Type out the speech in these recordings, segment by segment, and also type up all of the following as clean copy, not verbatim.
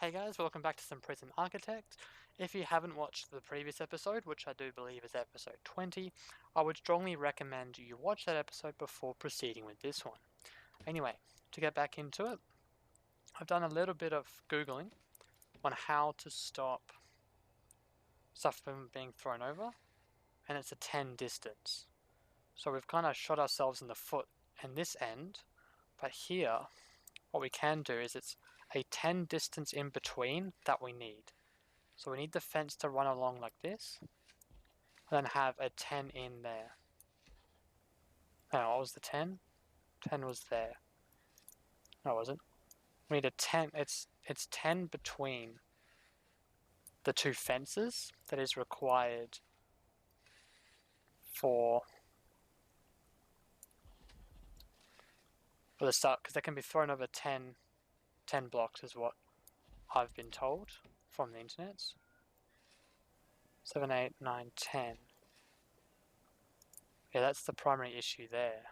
Hey guys, welcome back to some Prison Architect. If you haven't watched the previous episode, which I do believe is episode 20, I would strongly recommend you watch that episode before proceeding with this one. Anyway, to get back into it, I've done a little bit of Googling on how to stop stuff from being thrown over, and it's a 10 distance. So we've kind of shot ourselves in the foot in this end, but here, what we can do is it's a 10 distance in between that we need. So we need the fence to run along like this, and then have a 10 in there. Oh, what was the 10? 10 was there. No, it wasn't. We need a 10. It's 10 between the two fences that is required for the start, because they can be thrown over 10 blocks is what I've been told from the internet. 7, 8, 9, 10. Yeah, that's the primary issue there.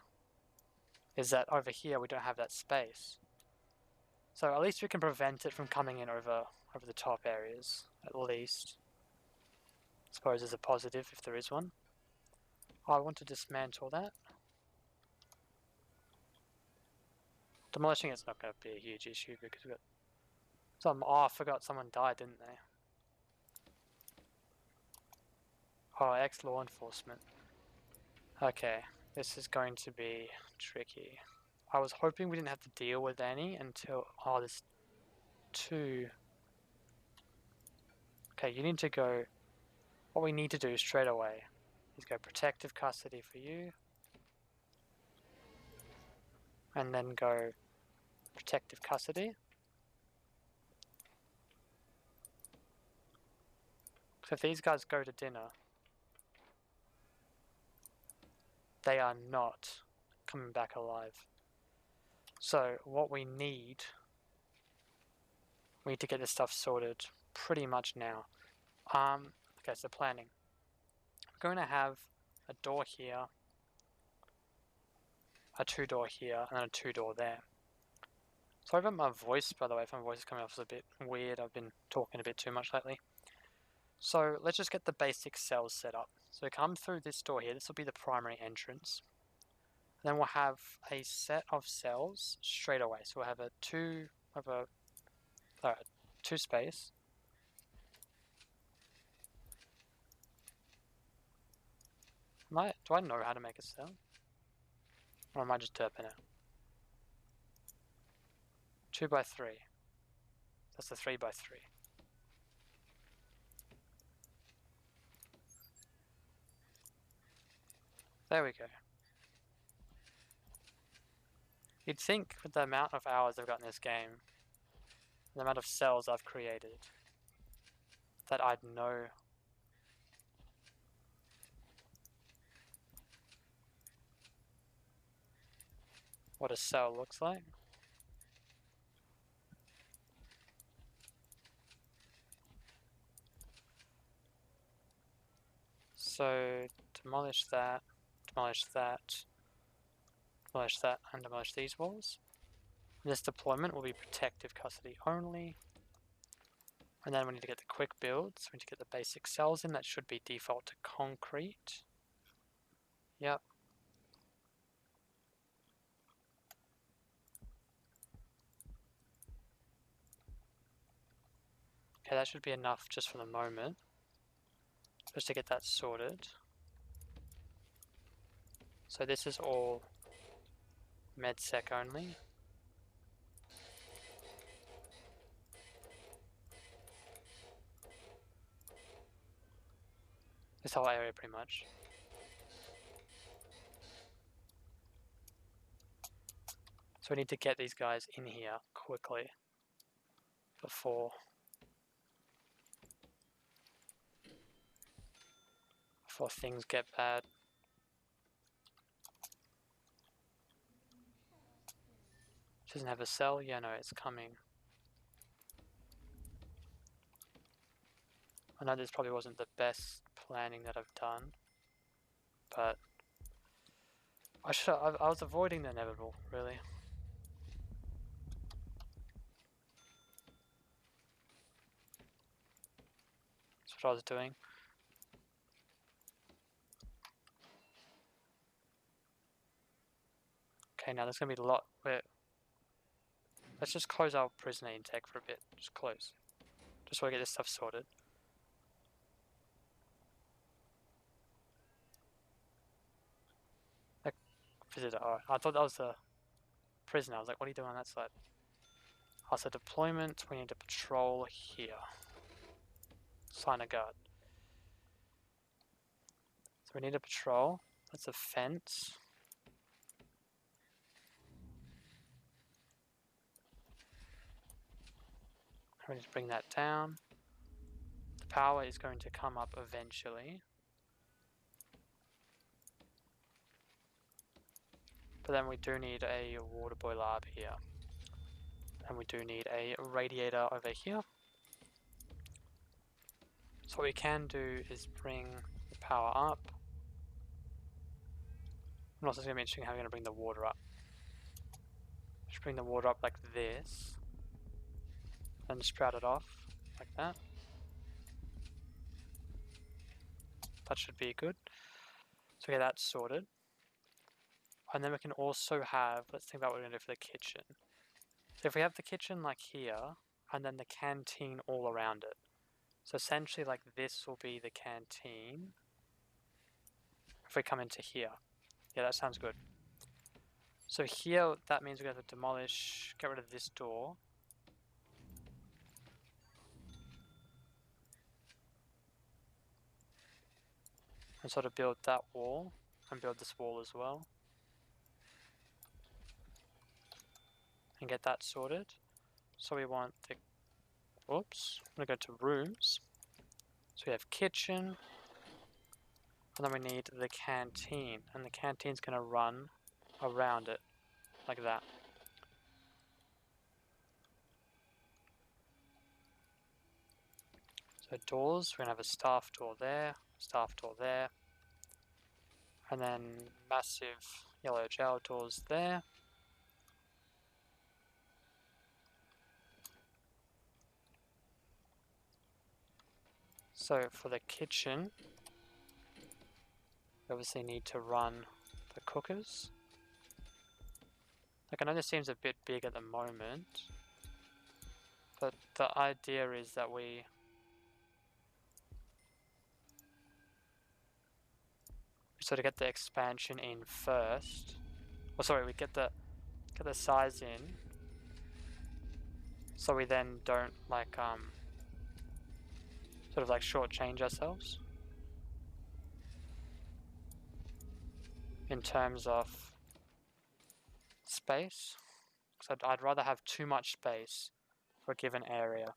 Is that over here we don't have that space. So at least we can prevent it from coming in over the top areas, at least. I suppose there's a positive if there is one. I want to dismantle that. Demolishing it's not going to be a huge issue because we've got some. Oh, I forgot someone died, didn't they? Oh, ex-law enforcement. Okay, this is going to be tricky. I was hoping we didn't have to deal with any until... Oh, there's two. Okay, you need to go... What we need to do straight away is go protective custody for you. And then go protective custody. So if these guys go to dinner, they are not coming back alive. So what we need to get this stuff sorted pretty much now. Okay, so planning. We're going to have a door here, a 2-door here, and then a 2-door there. Sorry about my voice, by the way, if my voice is coming off a bit weird. I've been talking a bit too much lately. So let's just get the basic cells set up. So we come through this door here. This will be the primary entrance. And then we'll have a set of cells straight away. So we'll have a 2 space. Do I know how to make a cell? Or am I just derping it? 2 by 3. That's the 3 by 3. There we go. You'd think with the amount of hours I've got in this game, the amount of cells I've created, that I'd know what a cell looks like. So demolish that, demolish that, demolish that, and demolish these walls. This deployment will be protective custody only. And then we need to get the quick builds. We need to get the basic cells in. That should be default to concrete. Yep. Okay, that should be enough just for the moment. Just to get that sorted. So this is all MedSec only. This whole area pretty much. So we need to get these guys in here quickly before things get bad. Doesn't have a cell? Yeah, no, it's coming. I know this probably wasn't the best planning that I've done, but I was avoiding the inevitable, really. That's what I was doing. Okay, now there's gonna be a lot where... Let's just close our prisoner intake for a bit. Just close. Just so I get this stuff sorted. Like, visitor. Oh, I thought that was the prisoner. I was like, what are you doing on that side? Oh, so deployment, we need to patrol here. Sign a guard. So we need a patrol. That's a fence. We need to bring that down. The power is going to come up eventually. But then we do need a water boiler up here. And we do need a radiator over here. So what we can do is bring the power up. And also it's going to be interesting how we're going to bring the water up. Just bring the water up like this. And sprout it off like that. That should be good. So get that sorted. And then we can also have, let's think about what we're going to do for the kitchen. So if we have the kitchen like here, and then the canteen all around it. So essentially like this will be the canteen. If we come into here. Yeah, that sounds good. So here, that means we're going to have to demolish, get rid of this door. And sort of build that wall, and build this wall as well. And get that sorted. So we want the, oops, I'm going to go to rooms. So we have kitchen, and then we need the canteen, and the canteen's going to run around it, like that. So doors, we're going to have a staff door there, and then massive yellow jail doors there. So for the kitchen, we obviously need to run the cookers. Like I know this seems a bit big at the moment, but the idea is that we sort of get the expansion in first. Oh, sorry, we get the size in, so we then don't like sort of like shortchange ourselves in terms of space. So I'd rather have too much space for a given area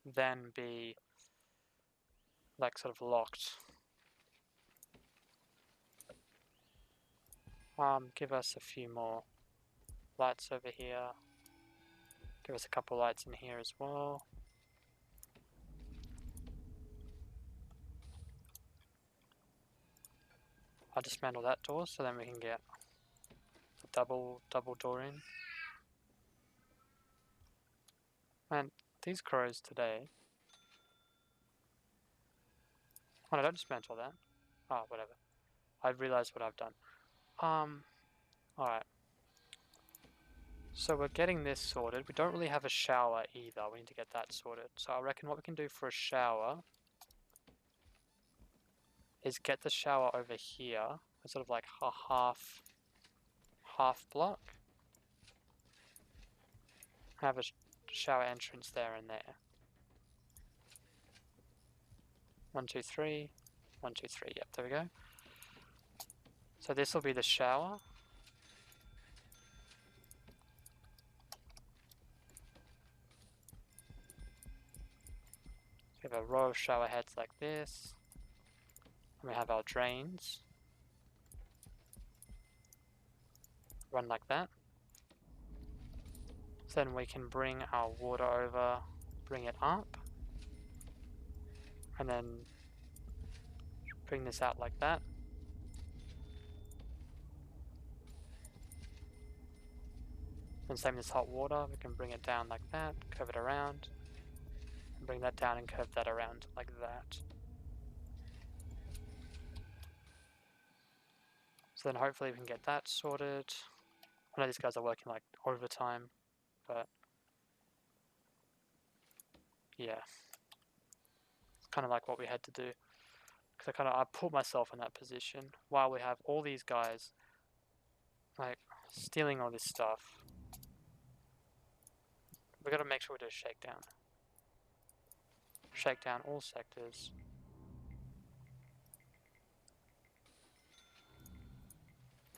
than be like sort of locked. Give us a few more lights over here. Give us a couple lights in here as well. I'll dismantle that door so then we can get the double door in. Man, these crows today. Oh no, don't dismantle that. Oh, whatever. I realized what I've done. Alright. So we're getting this sorted. We don't really have a shower either. We need to get that sorted. So I reckon what we can do for a shower is get the shower over here. It's sort of like a half block. Have a shower entrance there and there. 1, 2, 3. 1, 2, 3. Yep, there we go. So this will be the shower. We have a row of shower heads like this. And we have our drains. Run like that. Then we can bring our water over, bring it up. And then bring this out like that. And same as hot water, we can bring it down like that, curve it around. Bring that down and curve that around like that. So then hopefully we can get that sorted. I know these guys are working like overtime, but yeah, it's kind of like what we had to do. Because I put myself in that position while we have all these guys like stealing all this stuff. We got to make sure we do a shakedown. Shakedown all sectors.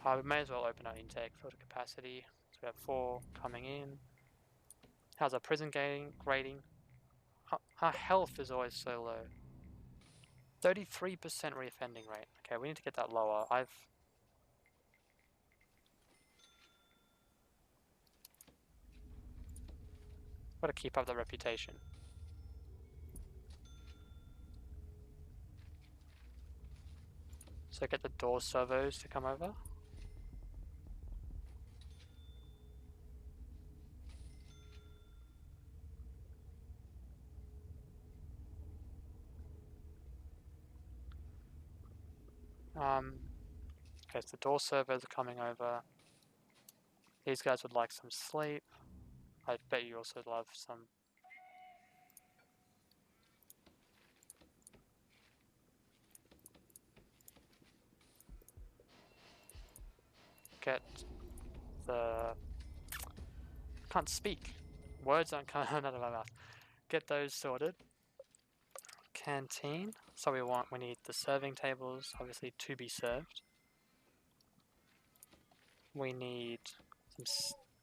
We may as well open our intake filter capacity. So we have 4 coming in. How's our prison grading? Our health is always so low. 33% reoffending rate. Okay, we need to get that lower. Got to keep up the reputation. So get the door servos to come over. Okay, so the door servos are coming over. These guys would like some sleep. I bet you also love some. Get the... Can't speak. Words aren't coming out of my mouth. Get those sorted. Canteen. So we need the serving tables, obviously, to be served. We need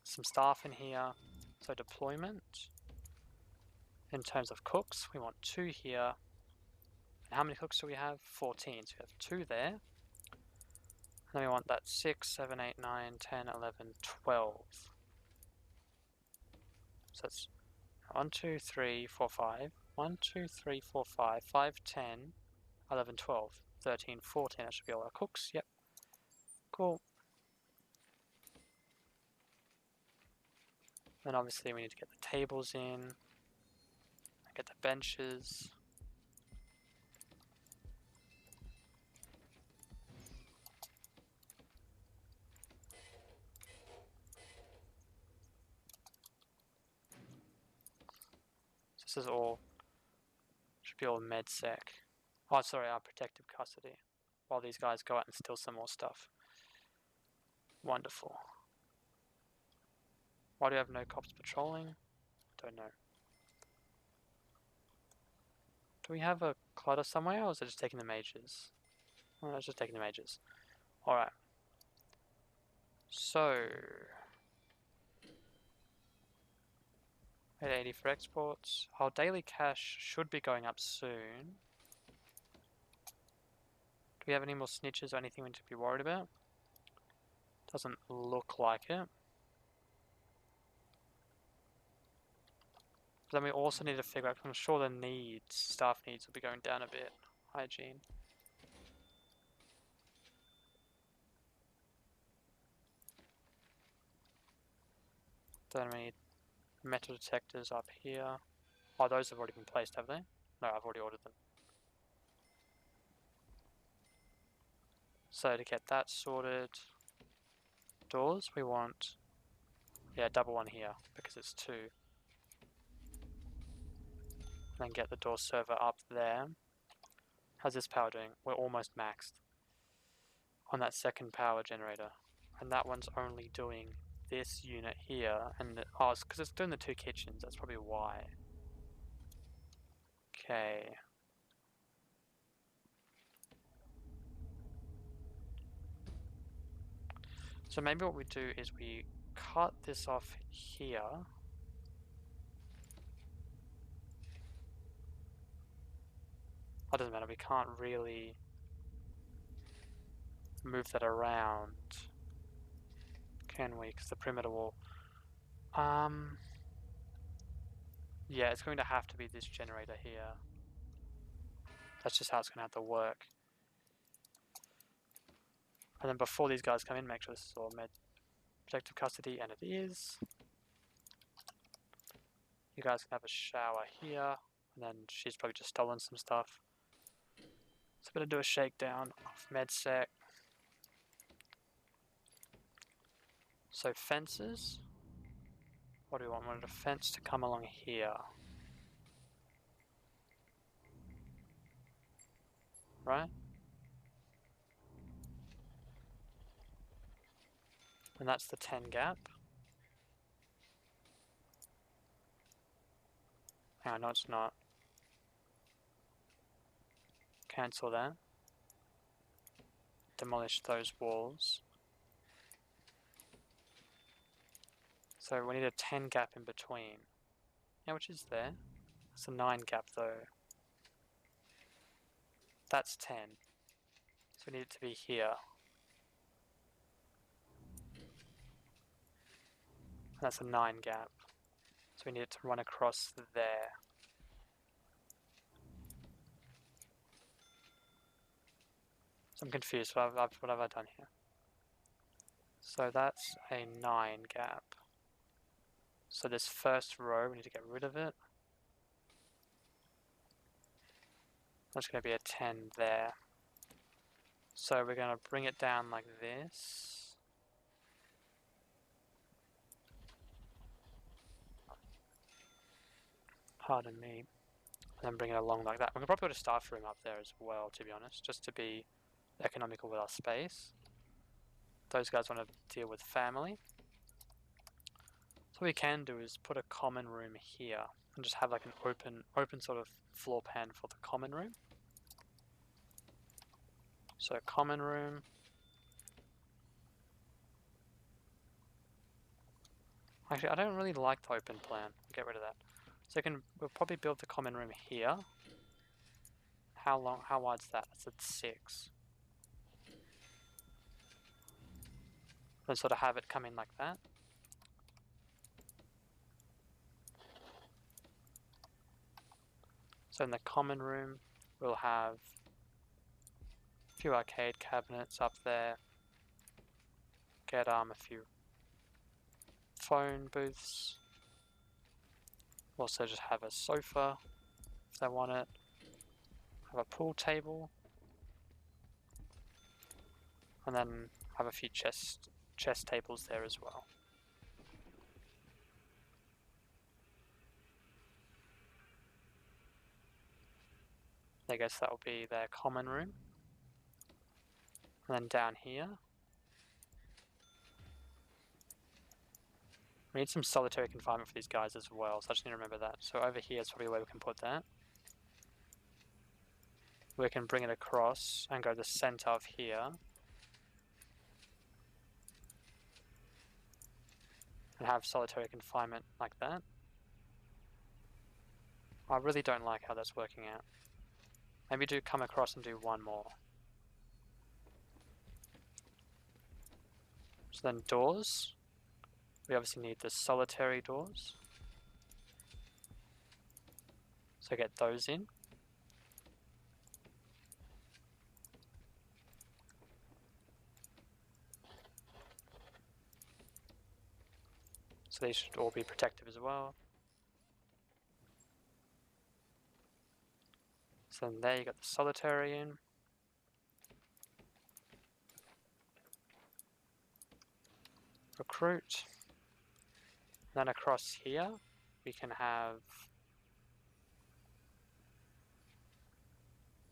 some staff in here. So deployment. In terms of cooks, we want 2 here. And how many cooks do we have? 14. So we have 2 there. And then we want that 6, 7, 8, 9, 10, 11, 12. So that's 1, 2, 3, 4, 5. 1, 2, 3, 4, 5. 5, 10, 11, 12, 13, 14. That should be all our cooks. Yep. Cool. Then obviously we need to get the tables in. Get the benches. This is all, should be all MedSec. Oh, sorry, our protective custody. While these guys go out and steal some more stuff. Wonderful. Why do we have no cops patrolling? Don't know. Do we have a clutter somewhere, or is it just taking the majors? Oh, it's just taking the majors. Alright. So... 880 for exports. Our daily cash should be going up soon. Do we have any more snitches or anything we need to be worried about? Doesn't look like it. But then we also need to figure out, I'm sure the staff needs will be going down a bit. Hygiene. Then we need metal detectors up here. Oh, those have already been placed, have they? No, I've already ordered them. So to get that sorted, doors, we want, yeah, double one here, because it's 2. And then get the door server up there. How's this power doing? We're almost maxed on that second power generator. And that one's only doing this unit here, and oh, it's because it's doing the 2 kitchens, that's probably why. Okay. So maybe what we do is we cut this off here. Oh, doesn't matter, we can't really move that around, can we? Because the perimeter wall. Yeah, it's going to have to be this generator here. That's just how it's going to have to work. And then before these guys come in, make sure this is all protective custody, and it is. You guys can have a shower here. and then she's probably just stolen some stuff. So I'm going to do a shakedown of MedSec. So fences. What do we want? We want a fence to come along here. Right? And that's the 10 gap. Oh, no, it's not. Cancel that. Demolish those walls. So we need a 10 gap in between. Yeah, which is there. It's a 9 gap though. That's 10. So we need it to be here. That's a 9 gap. So we need it to run across there. So I'm confused. What have I done here? So that's a 9 gap. So this first row, we need to get rid of it. That's going to be a 10 there. So we're going to bring it down like this. Pardon me. And then bring it along like that. We can probably put a staff room up there as well, to be honest, just to be economical with our space. Those guys want to deal with family. So what we can do is put a common room here and just have like an open sort of floor plan for the common room. So common room. Actually, I don't really like the open plan. Get rid of that. So we'll probably build the common room here. How wide's that? That's at 6. Then sort of have it come in like that. So in the common room, we'll have a few arcade cabinets up there. Get a few phone booths. Also just have a sofa if they want it. Have a pool table. And then have a few chess tables there as well. I guess that will be their common room. And then down here, we need some solitary confinement for these guys as well, so I just need to remember that. So over here is probably where we can put that. We can bring it across and go to the center of here. And have solitary confinement like that. I really don't like how that's working out. Maybe do come across and do one more. So then doors. We obviously need the solitary doors. So get those in. So these should all be protective as well. So then there you got the solitary in. Recruit. Then across here, we can have...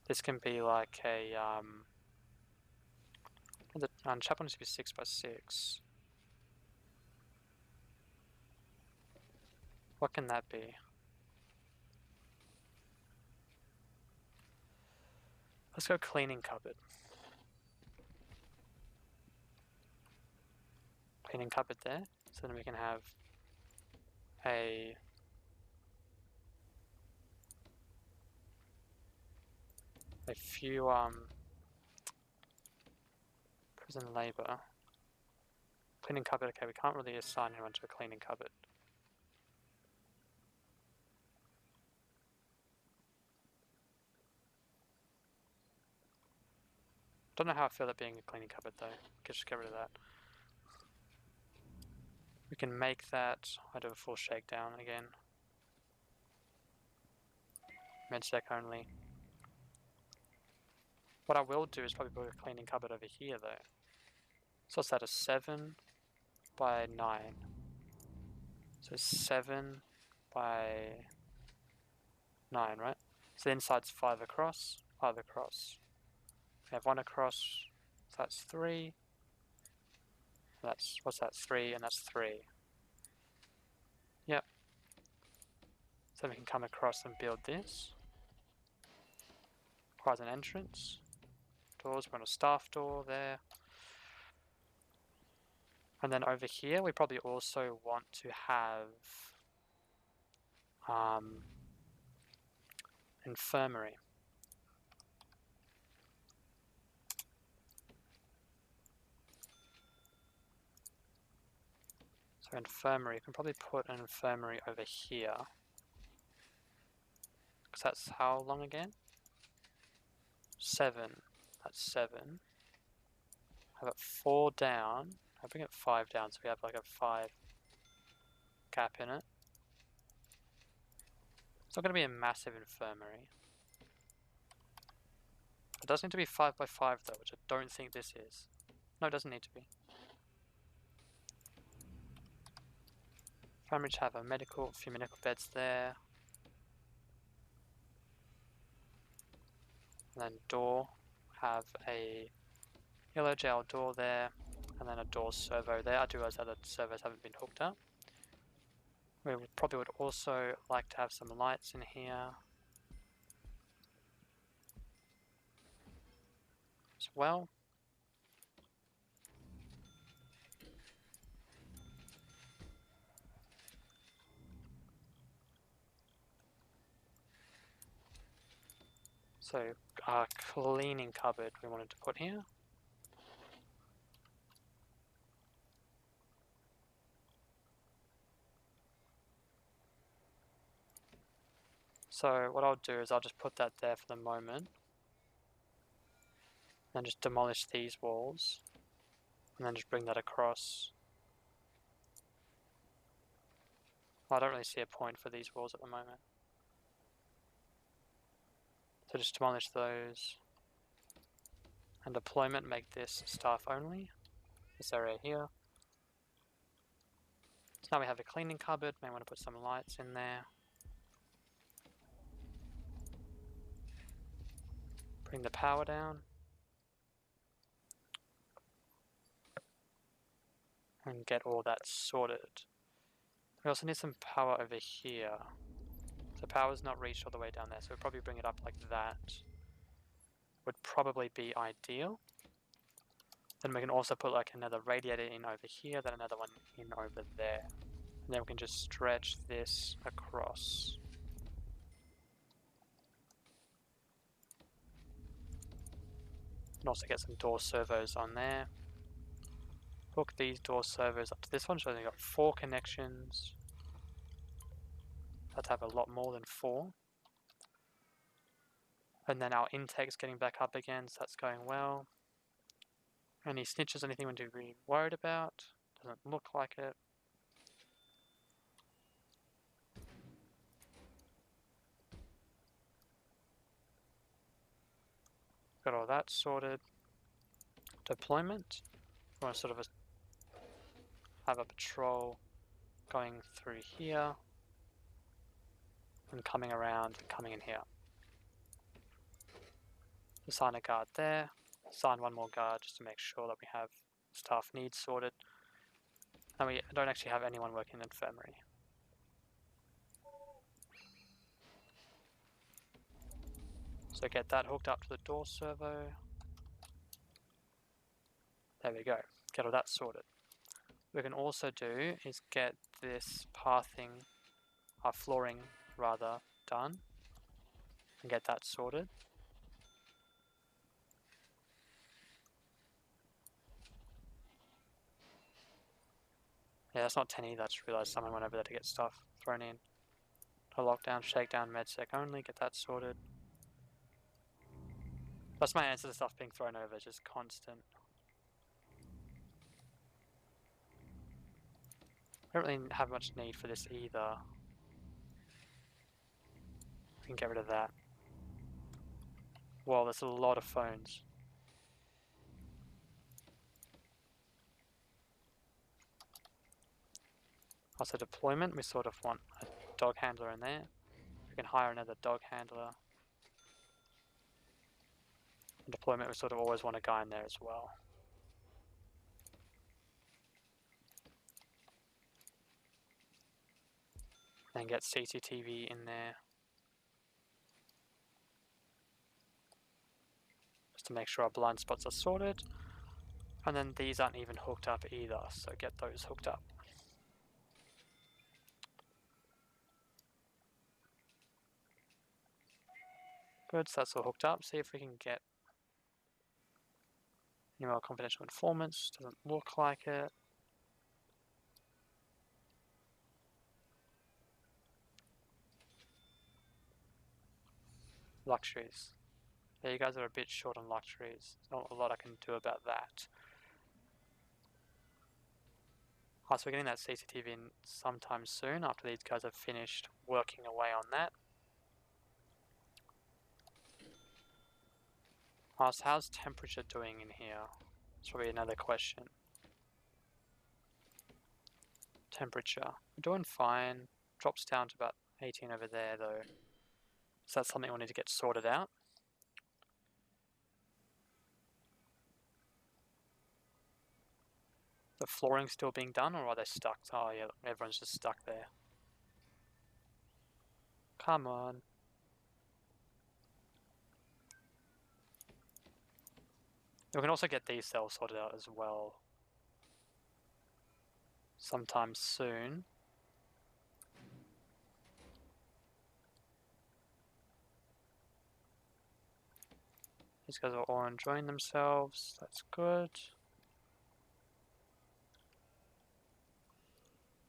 This can be like a... the chapel needs to be 6 by 6. What can that be? Let's go cleaning cupboard. Cleaning cupboard there. So then we can have a few prison labor. Cleaning cupboard, okay, we can't really assign anyone to a cleaning cupboard. Don't know how I feel about being a cleaning cupboard though. Just get rid of that. We can make that. I do a full shakedown again. Medsec only. What I will do is probably put a cleaning cupboard over here though. So what's that, a 7 by 9? So 7 by 9, right? So the inside's 5 across, 5 across. We have 1 across, so that's 3. That's, what's that, 3, and that's 3. Yep. So we can come across and build this. Requires an entrance. Doors, we're on a staff door there. And then over here, we probably also want to have infirmary. So infirmary, you can probably put an infirmary over here. Because that's how long again? 7. That's 7. I've got 4 down. I'll bring it 5 down so we have like a 5 gap in it. It's not going to be a massive infirmary. It does need to be 5 by 5 though, which I don't think this is. No, it doesn't need to be. Infirmary should have a few medical beds there. And then door, have a yellow gel door there, and then a door servo there. I do realize that the servos haven't been hooked up. We probably would also like to have some lights in here as well. So our cleaning cupboard we wanted to put here. So what I'll do is I'll just put that there for the moment. And then just demolish these walls. And then just bring that across. I don't really see a point for these walls at the moment. So just demolish those. And deployment, make this staff only. This area here. So now we have a cleaning cupboard. May want to put some lights in there. Bring the power down. And get all that sorted. We also need some power over here. So power's not reached all the way down there, so we'll probably bring it up like that. Would probably be ideal. Then we can also put like another radiator in over here, then another one in over there. And then we can just stretch this across. And also get some door servos on there. Hook these door servos up to this one, so we've got 4 connections. Let's have a lot more than 4. And then our intake's getting back up again, so that's going well. Any snitches, anything we need to be worried about? Doesn't look like it. Got all that sorted. Deployment. We want to sort of have a patrol going through here and coming around and coming in here. Assign a guard there. Assign 1 more guard just to make sure that we have staff needs sorted. And we don't actually have anyone working in the infirmary. So get that hooked up to the door servo. There we go. Get all that sorted. What we can also do is get this pathing, our flooring rather, done. And get that sorted. Yeah, that's not 10 either. I just realised someone went over there to get stuff thrown in. A lockdown, shakedown, medsec only, get that sorted. That's my answer to stuff being thrown over, just constant. I don't really have much need for this either. We can get rid of that. Wow, there's a lot of phones. Also deployment, we sort of want a dog handler in there. We can hire another dog handler. And deployment, we sort of always want a guy in there as well. Then get CCTV in there. Just to make sure our blind spots are sorted. And then these aren't even hooked up either, so get those hooked up. Good, so that's all hooked up. See if we can get any more confidential informants. Doesn't look like it. Luxuries. Yeah, you guys are a bit short on luxuries. There's not a lot I can do about that. So we're getting that CCTV in sometime soon after these guys have finished working away on that. So how's temperature doing in here? That's probably another question. Temperature. We're doing fine. Drops down to about 18 over there though. So that's something we'll need to get sorted out. The flooring still being done, or are they stuck? Oh yeah, everyone's just stuck there. Come on. We can also get these cells sorted out as well. Sometime soon. These guys are all enjoying themselves. That's good.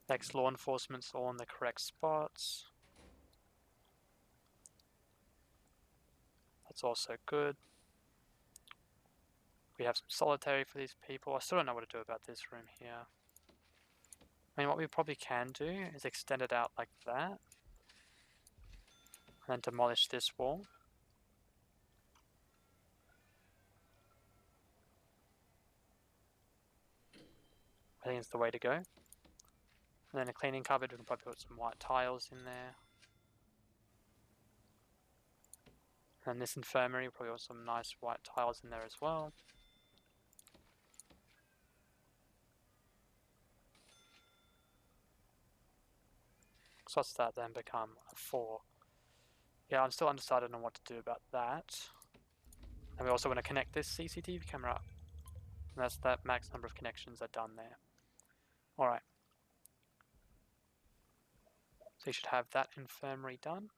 Next, law enforcement's all in the correct spots. That's also good. We have some solitary for these people. I still don't know what to do about this room here. I mean, what we probably can do is extend it out like that. And then demolish this wall. I think it's the way to go. And then a cleaning cupboard, we can probably put some white tiles in there. And this infirmary, we'll probably put some nice white tiles in there as well. So what's that then become? A 4. Yeah, I'm still undecided on what to do about that. And we also want to connect this CCTV camera up. And that's that max number of connections are done there. Alright. So you should have that infirmary done.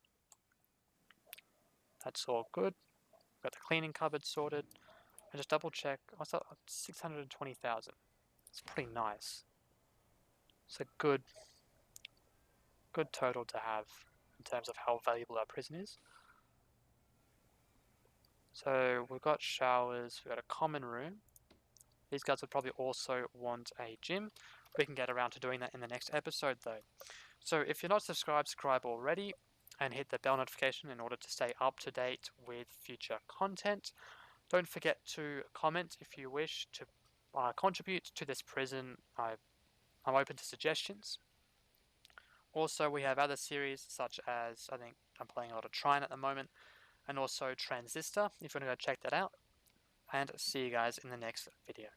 That's all good. Got the cleaning cupboard sorted. And just double check. What's that? 620,000. It's pretty nice. It's a good total to have in terms of how valuable our prison is. So we've got showers, we've got a common room. These guys would probably also want a gym. We can get around to doing that in the next episode though. So if you're not subscribed, subscribe already and hit the bell notification in order to stay up to date with future content. Don't forget to comment if you wish to contribute to this prison. I'm open to suggestions. Also, we have other series such as, I think I'm playing a lot of Trine at the moment, and also Transistor, if you want to go check that out. And see you guys in the next video.